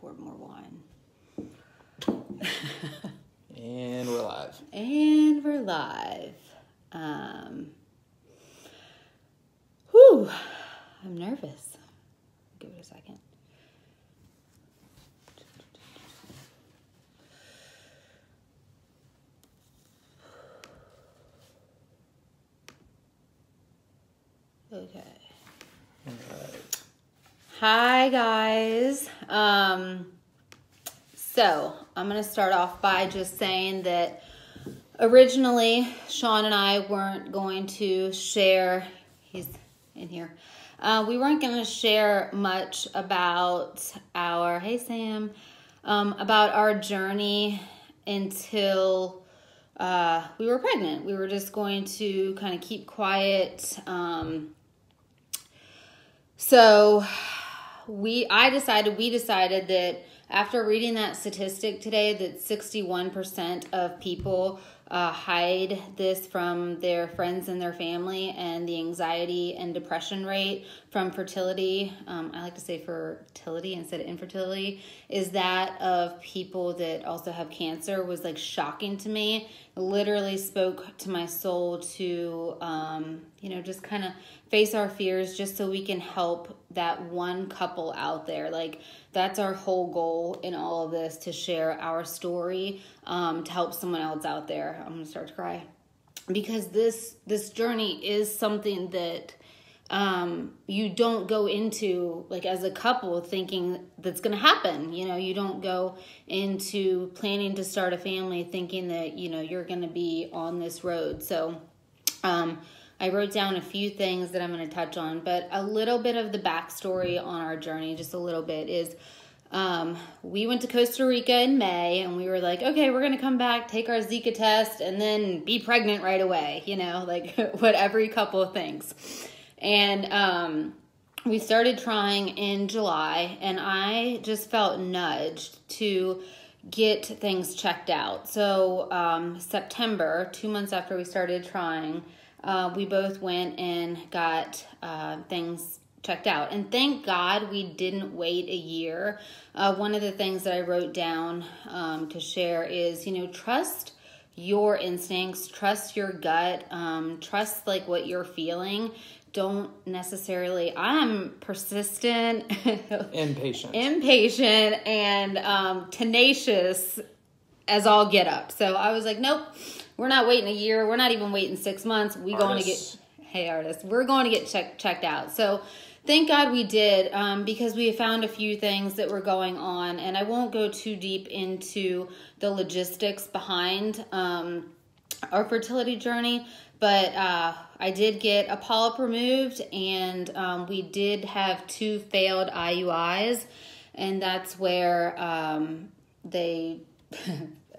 pour more wine. And we're live. And we're live. Whew, I'm nervous. Give it a second. Okay. All right. Hi, guys. So I'm going to start off by just saying that originally Sean and I weren't going to share, he's in here, we weren't going to share much about our, hey Sam, about our journey until we were pregnant. We were just going to kind of keep quiet. So we decided that after reading that statistic today, that 61% of people hide this from their friends and their family, and the anxiety and depression rate from fertility, I like to say fertility instead of infertility, is that of people that also have cancer, was like shocking to me. It literally spoke to my soul to, just kind of face our fears just so we can help that one couple out there. Like, that's our whole goal in all of this, to share our story, to help someone else out there. I'm going to start to cry. Because this journey is something that you don't go into, like, as a couple thinking that's going to happen. You don't go into planning to start a family thinking that, you're going to be on this road. So I wrote down a few things that I'm going to touch on, but a little bit of the backstory on our journey, just a little bit, is we went to Costa Rica in May, and we were like, okay, we're going to come back, take our Zika test, and then be pregnant right away, like what every couple thinks. And we started trying in July, and I just felt nudged to get things checked out. So September, 2 months after we started trying, we both went and got things checked out. And thank God we didn't wait a year. One of the things that I wrote down to share is, trust your instincts, trust your gut, trust like what you're feeling. Don't necessarily, I'm persistent, impatient, and tenacious as all get up. So I was like, nope, we're not waiting a year. We're not even waiting 6 months. We're going to get checked out. So thank God we did, because we found a few things that were going on, and I won't go too deep into the logistics behind our fertility journey, but I did get a polyp removed, and we did have 2 failed IUIs, and that's where they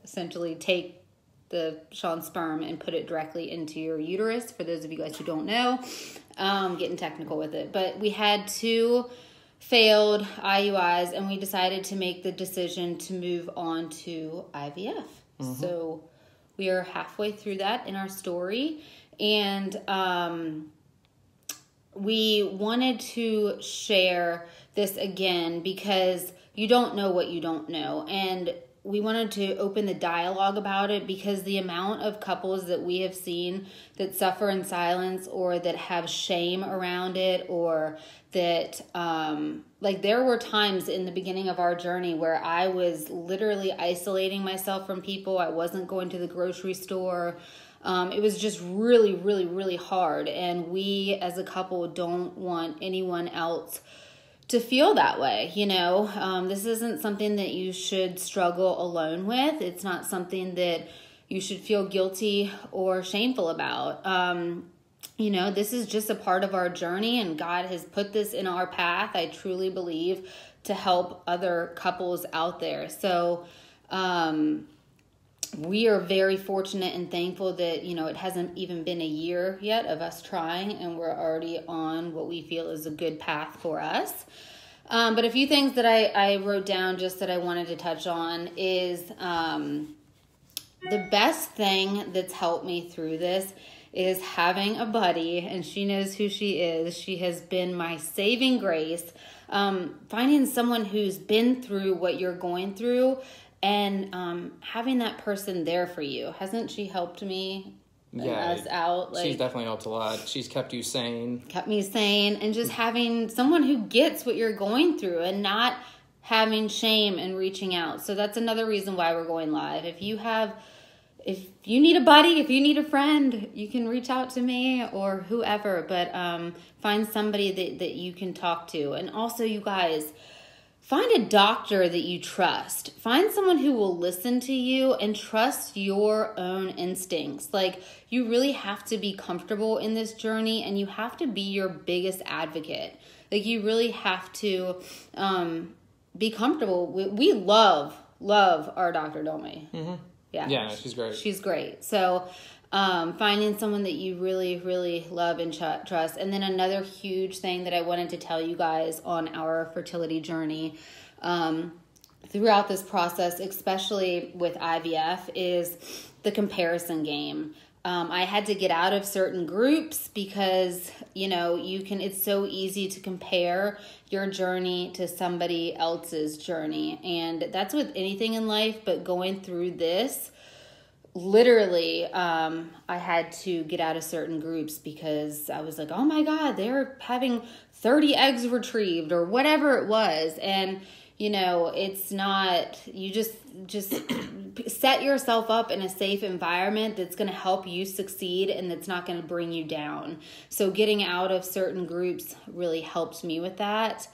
essentially take the Sean's sperm and put it directly into your uterus. For those of you guys who don't know, getting technical with it. But we had 2 failed IUIs, and we decided to make the decision to move on to IVF. Mm-hmm. So we are halfway through that in our story, and we wanted to share this again because you don't know what you don't know, and we wanted to open the dialogue about it because the amount of couples that we have seen that suffer in silence, or that have shame around it, or that, there were times in the beginning of our journey where I was literally isolating myself from people. I wasn't going to the grocery store. It was just really, really, really hard. And we as a couple don't want anyone else to feel that way. This isn't something that you should struggle alone with. It's not something that you should feel guilty or shameful about. This is just a part of our journey, and God has put this in our path, I truly believe, to help other couples out there. So we are very fortunate and thankful that, it hasn't even been a year yet of us trying, and we're already on what we feel is a good path for us. But a few things that I wrote down just that I wanted to touch on is the best thing that's helped me through this is having a buddy, and she knows who she is. She has been my saving grace. finding someone who's been through what you're going through and having that person there for you. Hasn't she helped me and us out? She's definitely helped a lot. She's kept you sane. Kept me sane. And just having someone who gets what you're going through and not having shame and reaching out. So that's another reason why we're going live. If you need a buddy, if you need a friend, you can reach out to me or whoever, but find somebody that you can talk to. And also, you guys, find a doctor that you trust. Find someone who will listen to you and trust your own instincts. Like, you really have to be comfortable in this journey, and you have to be your biggest advocate. Like, you really have to be comfortable. We love our doctor, don't we? Mm-hmm. Yeah. Yeah, she's great. She's great. So finding someone that you really, really love and trust. And then another huge thing that I wanted to tell you guys on our fertility journey throughout this process, especially with IVF, is the comparison game. I had to get out of certain groups because, it's so easy to compare your journey to somebody else's journey. And that's with anything in life, but going through this, literally, I had to get out of certain groups because I was like, oh my God, they're having 30 eggs retrieved or whatever it was. And, it's not, you just set yourself up in a safe environment that's going to help you succeed and that's not going to bring you down. So getting out of certain groups really helped me with that.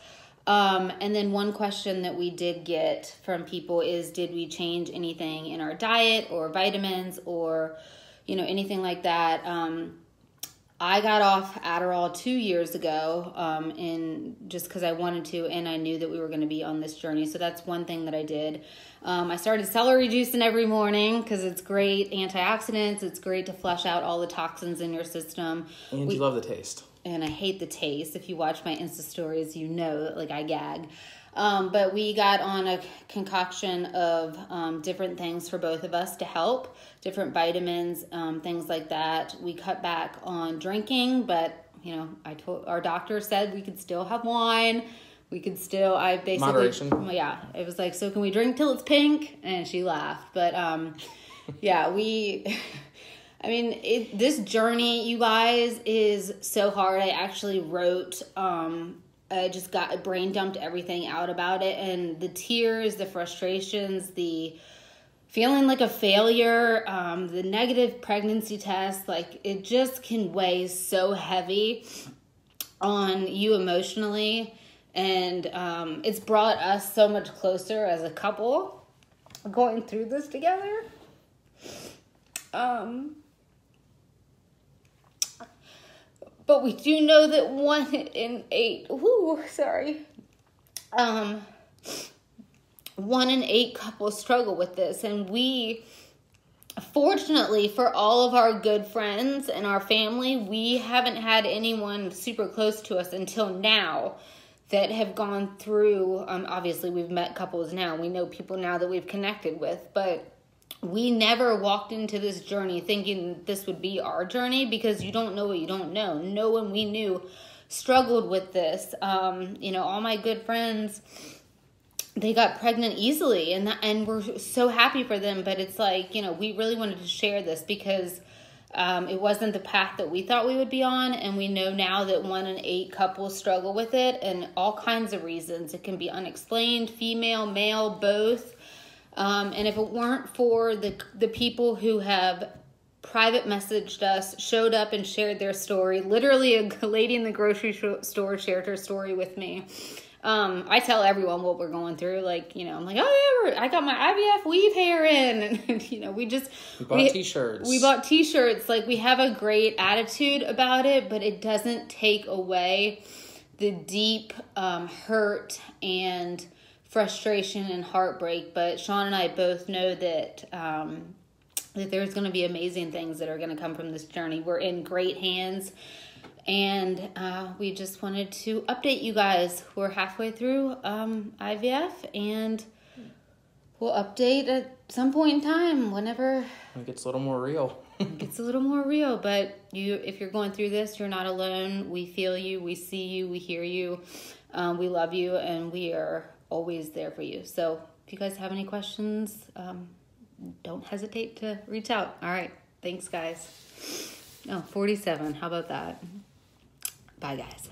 And then one question that we did get from people is, did we change anything in our diet or vitamins or, anything like that? I got off Adderall 2 years ago, and just because I wanted to, and I knew that we were going to be on this journey. So that's one thing that I did. I started celery juicing every morning because it's great antioxidants. It's great to flush out all the toxins in your system. And you love the taste. And I hate the taste. If you watch my Insta stories, I gag. But we got on a concoction of different things for both of us to help, different vitamins, things like that. We cut back on drinking, but our doctor said we could still have wine. We could still, moderation. Yeah, it was like, so can we drink till it's pink? And she laughed. But this journey, you guys, is so hard. I actually wrote, I just brain dumped everything out about it, and the tears, the frustrations, the feeling like a failure, the negative pregnancy test, like it just can weigh so heavy on you emotionally. And it's brought us so much closer as a couple going through this together. But we do know that 1 in 8, 1 in 8 couples struggle with this. And we, fortunately for all of our good friends and our family, we haven't had anyone super close to us until now that have gone through, obviously we've met couples now. We know people now that we've connected with, but we never walked into this journey thinking this would be our journey, because you don't know what you don't know. No one we knew struggled with this. All my good friends, they got pregnant easily, and we're so happy for them. But it's like, we really wanted to share this because it wasn't the path that we thought we would be on. And we know now that 1 in 8 couples struggle with it, and all kinds of reasons. It can be unexplained, female, male, both. And if it weren't for the people who have private messaged us, showed up and shared their story, literally a lady in the grocery store shared her story with me. I tell everyone what we're going through. I'm like, oh yeah, I got my IVF weave hair in. And, we bought t-shirts. We bought t-shirts. We have a great attitude about it, but it doesn't take away the deep hurt and frustration and heartbreak. But Sean and I both know that that there's going to be amazing things that are going to come from this journey. We're in great hands, and we just wanted to update you guys. We're halfway through IVF, and we'll update at some point in time whenever it gets a little more real. It gets a little more real. But if you're going through this, you're not alone. We feel you, we see you, we hear you. We love you, and we are always there for you. So if you guys have any questions, don't hesitate to reach out. All right. Thanks, guys. Oh, 47. How about that? Bye, guys.